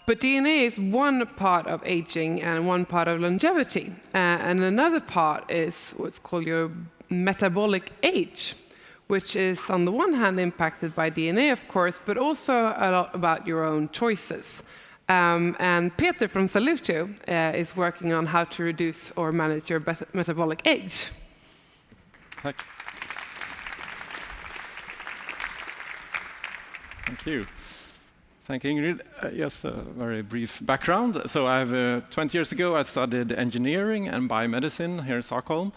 But DNA is one part of aging and one part of longevity. And another part is what's called your metabolic age, which is on the one hand impacted by DNA, of course, but also a lot about your own choices. And Peter from Saluto is working on how to reduce or manage your metabolic age. Thank you. Thank you, Ingrid. Just a very brief background. So 20 years ago, I studied engineering and biomedicine here in Stockholm,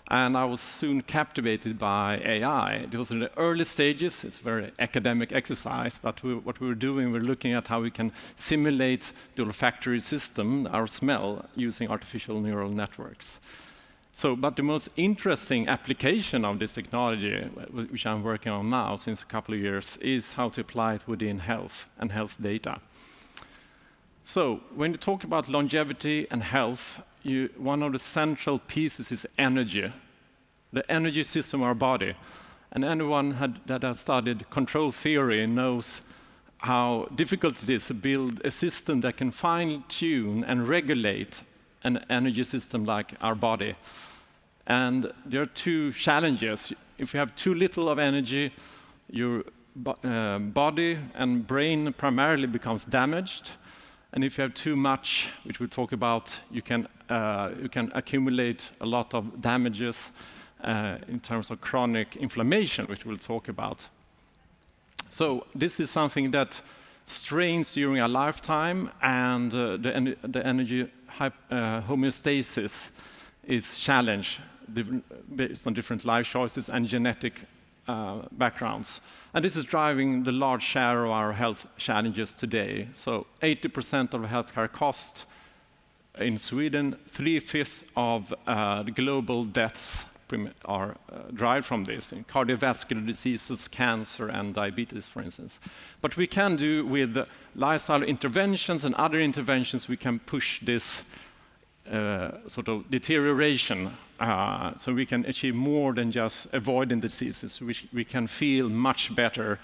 and I was soon captivated by AI. It was in the early stages. It's a very academic exercise, but what we were doing, we were looking at how we can simulate the olfactory system, our smell, using artificial neural networks. But the most interesting application of this technology, which I'm working on now since a couple of years, is how to apply it within health and health data. So when you talk about longevity and health, one of the central pieces is energy, the energy system of our body. And anyone that has studied control theory knows how difficult it is to build a system that can fine-tune and regulate an energy system like our body. And there are two challenges. If you have too little of energy, your body and brain primarily becomes damaged. And if you have too much, which we'll talk about, you can accumulate a lot of damages in terms of chronic inflammation, which we'll talk about. So this is something that strains during a lifetime, and the energy homeostasis is challenged based on different life choices and genetic backgrounds. And this is driving the large share of our health challenges today. So 80% of healthcare costs in Sweden, 3/5 of the global deaths are derived from this, in cardiovascular diseases, cancer, and diabetes, for instance. But we can do with lifestyle interventions and other interventions, we can push this sort of deterioration, so we can achieve more than just avoiding diseases. We can feel much better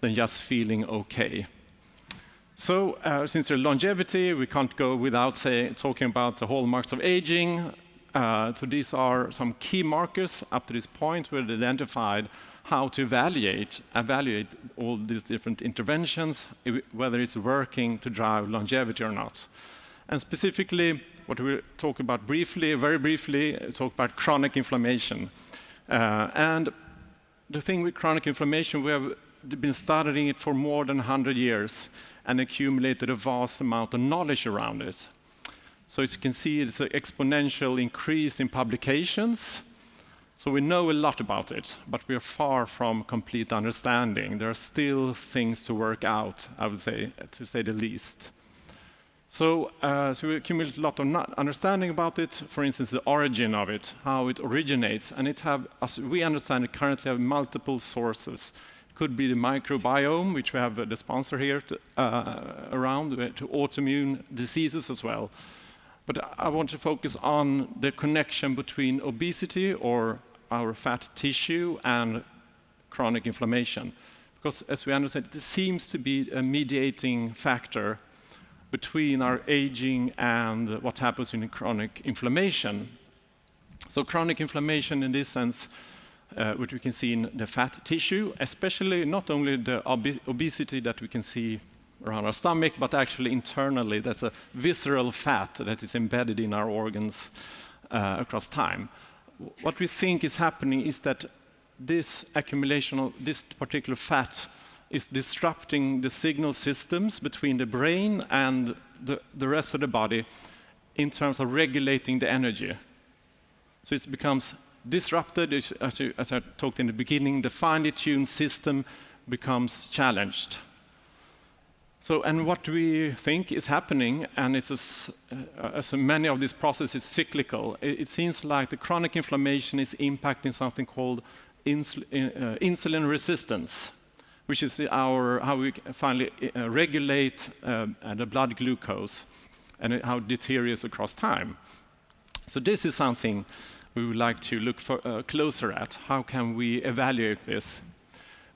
than just feeling okay. So since there's longevity, we can't go without talking about the hallmarks of aging. So these are some key markers up to this point. We've identified how to evaluate all these different interventions, whether it's working to drive longevity or not. And specifically, what we'll talk about briefly, very briefly, talk about chronic inflammation. And the thing with chronic inflammation, we have been studying it for more than 100 years and accumulated a vast amount of knowledge around it. So as you can see, it's an exponential increase in publications. So we know a lot about it, but we are far from complete understanding. There are still things to work out, I would say, to say the least. So we accumulate a lot of understanding about it, for instance, the origin of it, how it originates, and as we understand it, currently have multiple sources. It could be the microbiome, which we have the sponsor here around, to autoimmune diseases as well. But I want to focus on the connection between obesity or our fat tissue and chronic inflammation. Because as we understand, it seems to be a mediating factor between our aging and what happens in chronic inflammation. So chronic inflammation in this sense, which we can see in the fat tissue, especially not only the obesity that we can see around our stomach, but actually internally, that's a visceral fat that is embedded in our organs across time. What we think is happening is that this accumulation of this particular fat is disrupting the signal systems between the brain and the rest of the body in terms of regulating the energy. So it becomes disrupted, as I talked in the beginning, the finely tuned system becomes challenged. So, and what we think is happening, and it's as many of these processes cyclical, it seems like the chronic inflammation is impacting something called insulin resistance, which is how we finally regulate the blood glucose and how it deteriorates across time. So this is something we would like to look closer at. How can we evaluate this?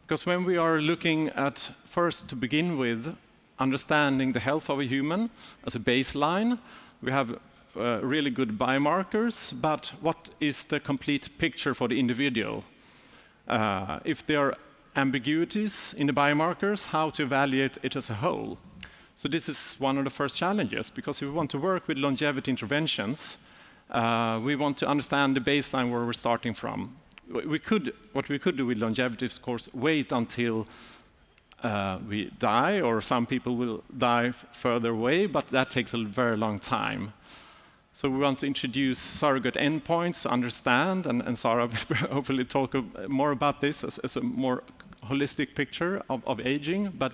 Because when we are looking at, first to begin with, understanding the health of a human as a baseline, we have really good biomarkers, but what is the complete picture for the individual? If there are ambiguities in the biomarkers, how to evaluate it as a whole? So this is one of the first challenges, because if we want to work with longevity interventions, we want to understand the baseline where we're starting from. What we could do with longevity is, of course, wait until we die, or some people will die further away, but that takes a very long time. So we want to introduce surrogate endpoints to understand, and Sarah will hopefully talk more about this as a more holistic picture of aging. But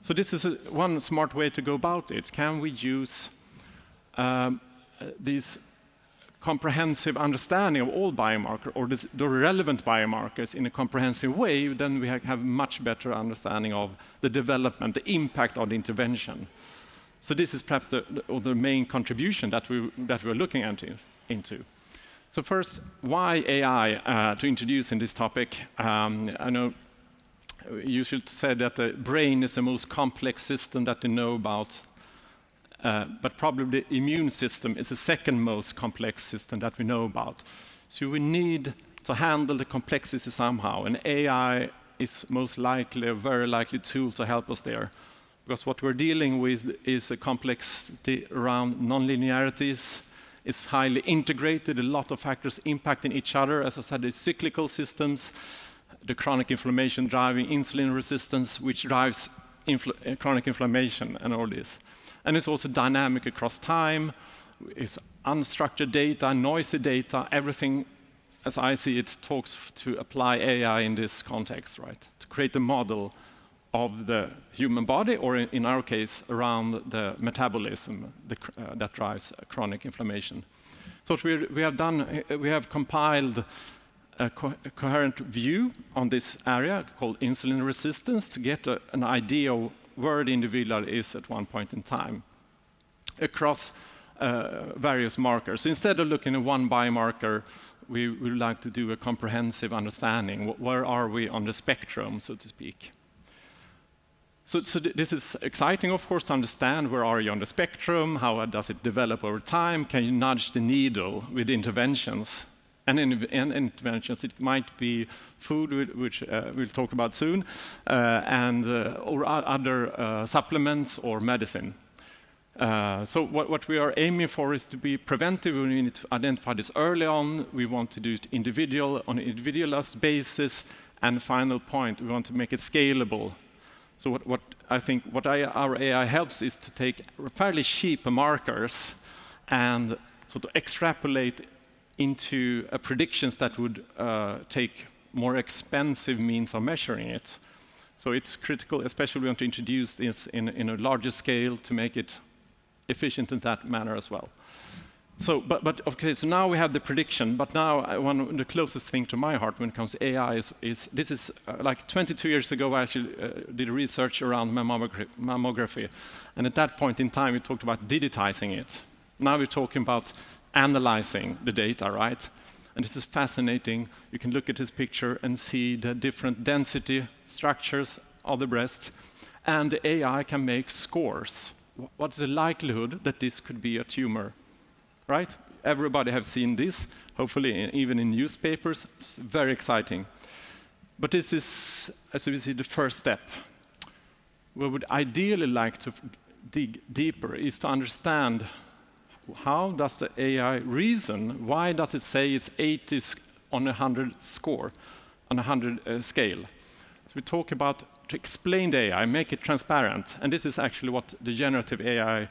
so this is one smart way to go about it. Can we use these comprehensive understanding of all biomarkers, or the relevant biomarkers, in a comprehensive way? Then we have much better understanding of the development, the impact of the intervention. So this is perhaps the main contribution that we're looking into. So first, why AI to introduce in this topic? I know you should say that the brain is the most complex system that we know about, but probably the immune system is the second most complex system that we know about. So we need to handle the complexity somehow, and AI is most likely a very likely tool to help us there. Because what we're dealing with is a complexity around nonlinearities. It's highly integrated, a lot of factors impacting each other. As I said, the cyclical systems, the chronic inflammation driving insulin resistance, which drives chronic inflammation and all this. And it's also dynamic across time. It's unstructured data, noisy data, everything, as I see it, talks to apply AI in this context, right? To create a model of the human body, or in our case, around the metabolism that drives chronic inflammation. So what we have done, we have compiled a coherent view on this area called insulin resistance to get an idea of where the individual is at one point in time across various markers. So instead of looking at one biomarker, we would like to do a comprehensive understanding. Where are we on the spectrum, so to speak? So this is exciting, of course, to understand where are you on the spectrum, how does it develop over time, can you nudge the needle with interventions? And in interventions, it might be food, which we'll talk about soon, or other supplements or medicine. So what we are aiming for is to be preventive. We need to identify this early on. We want to do it on an individualized basis. And final point, we want to make it scalable. So what I think our AI helps is to take fairly cheap markers and sort of extrapolate into predictions that would take more expensive means of measuring it. So it's critical, especially we want to introduce this in a larger scale to make it efficient in that manner as well. So, but okay, so now we have the prediction, but now one of the closest thing to my heart when it comes to AI is this is like 22 years ago I actually did research around mammography, and at that point in time we talked about digitizing it. Now we're talking about analyzing the data, right? And this is fascinating. You can look at this picture and see the different density structures of the breast, and the AI can make scores. What's the likelihood that this could be a tumor? Right? Everybody has seen this, hopefully even in newspapers. It's very exciting. But this is, as we see, the first step. We would ideally like to dig deeper is to understand how does the AI reason? Why does it say it's 80 on a 100 score, on a 100 scale? So we talk about to explain the AI, make it transparent. And this is actually what the generative AI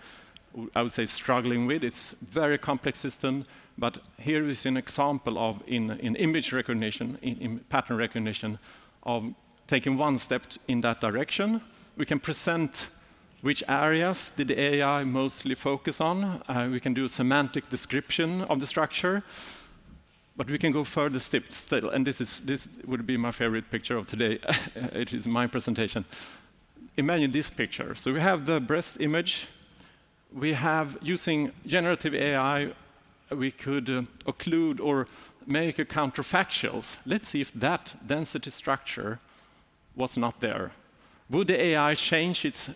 I would say struggling with. It's a very complex system, but here is an example of in image recognition, in pattern recognition, of taking one step in that direction. We can present which areas did the AI mostly focus on. We can do a semantic description of the structure, but we can go further still. And this would be my favorite picture of today. It is my presentation. Imagine this picture. So we have the breast image. We have, using generative AI, we could occlude or make a counterfactuals. Let's see if that density structure was not there. Would the AI change its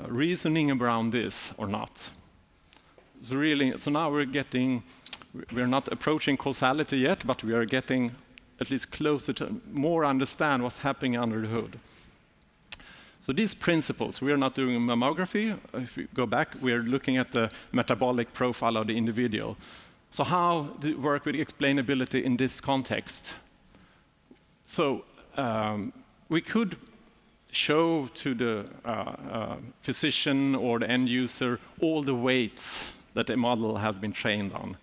reasoning around this or not? So now we're not approaching causality yet, but we are getting at least closer to more understand what's happening under the hood. So these principles, we are not doing mammography. If we go back, we are looking at the metabolic profile of the individual. So how do we work with explainability in this context? So we could show to the physician or the end user all the weights that the model has been trained on.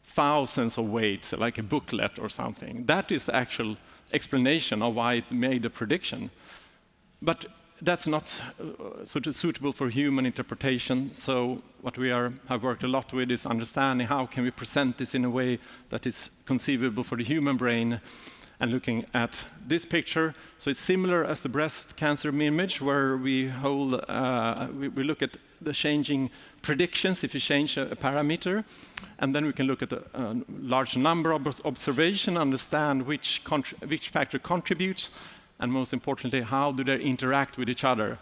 Thousands of weights, like a booklet or something. That is the actual explanation of why it made a prediction. But that's not suitable for human interpretation. So what we have worked a lot with is understanding how can we present this in a way that is conceivable for the human brain, and looking at this picture. So it's similar as the breast cancer image, where we look at the changing predictions if you change a parameter, and then we can look at a large number of observations, understand which factor contributes, and most importantly, how do they interact with each other.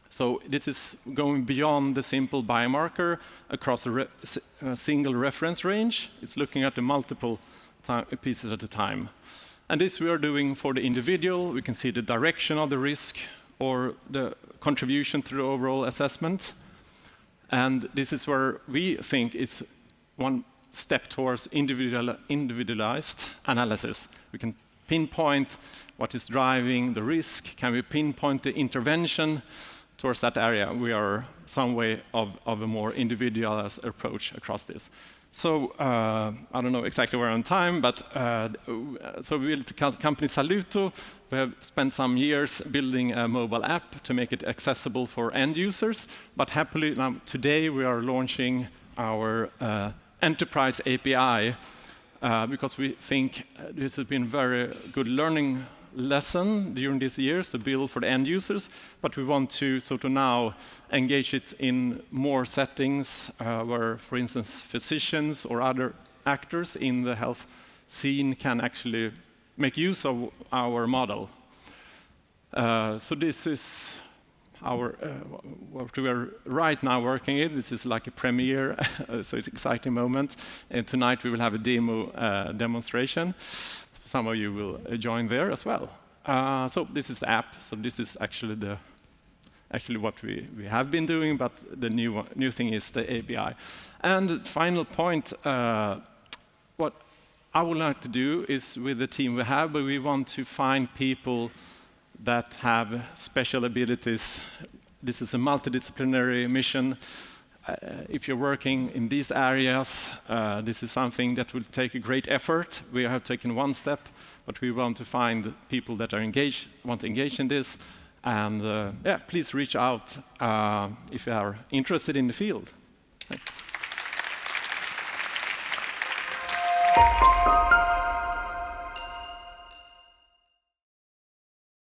So this is going beyond the simple biomarker across a single reference range. It's looking at the multiple pieces at a time. And this we are doing for the individual. We can see the direction of the risk or the contribution to the overall assessment. And this is where we think it's one step towards individualized analysis. We can pinpoint what is driving the risk. Can we pinpoint the intervention towards that area? We are some way of a more individualized approach across this. So I don't know exactly where on time, but so we built the company Saluto. We have spent some years building a mobile app to make it accessible for end users. But happily, now today we are launching our enterprise API because we think this has been a very good learning lesson during these years to build for the end users, but we want to sort of now engage it in more settings where, for instance, physicians or other actors in the health scene can actually make use of our model. So this is our what we are right now working in. This is like a premiere, so it's an exciting moment. And tonight we will have a demonstration. Some of you will join there as well. So this is the app. So this is actually what we have been doing, but the new thing is the API. And final point, what I would like to do is with the team we have, but we want to find people that have special abilities. This is a multidisciplinary mission. If you're working in these areas, this is something that will take a great effort. We have taken one step, but we want to find people that are engaged, want to engage in this. And yeah, please reach out if you are interested in the field. Thanks.